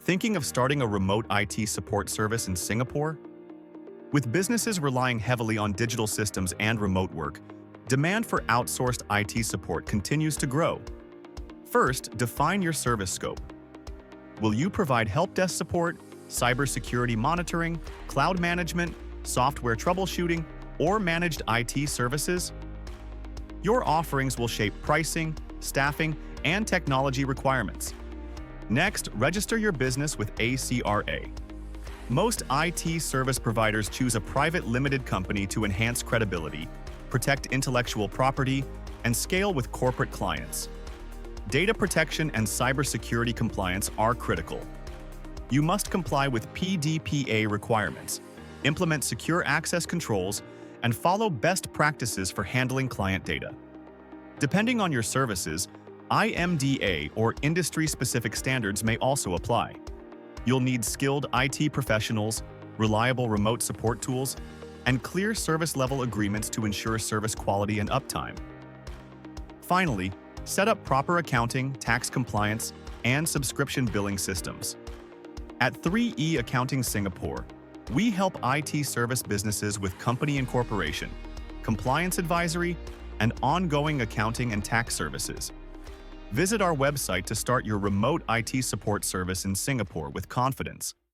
Thinking of starting a remote IT support service in Singapore? With businesses relying heavily on digital systems and remote work, demand for outsourced IT support continues to grow. First, define your service scope. Will you provide help desk support, cybersecurity monitoring, cloud management, software troubleshooting, or managed IT services? Your offerings will shape pricing, staffing, and technology requirements. Next, register your business with ACRA. Most IT service providers choose a private limited company to enhance credibility, protect intellectual property, and scale with corporate clients. Data protection and cybersecurity compliance are critical. You must comply with PDPA requirements, implement secure access controls, and follow best practices for handling client data. Depending on your services, IMDA or industry-specific standards may also apply. You'll need skilled IT professionals, reliable remote support tools, and clear service-level agreements to ensure service quality and uptime. Finally, set up proper accounting, tax compliance, and subscription billing systems. At 3E Accounting Singapore, we help IT service businesses with company incorporation, compliance advisory, and ongoing accounting and tax services. Visit our website to start your remote IT support service in Singapore with confidence.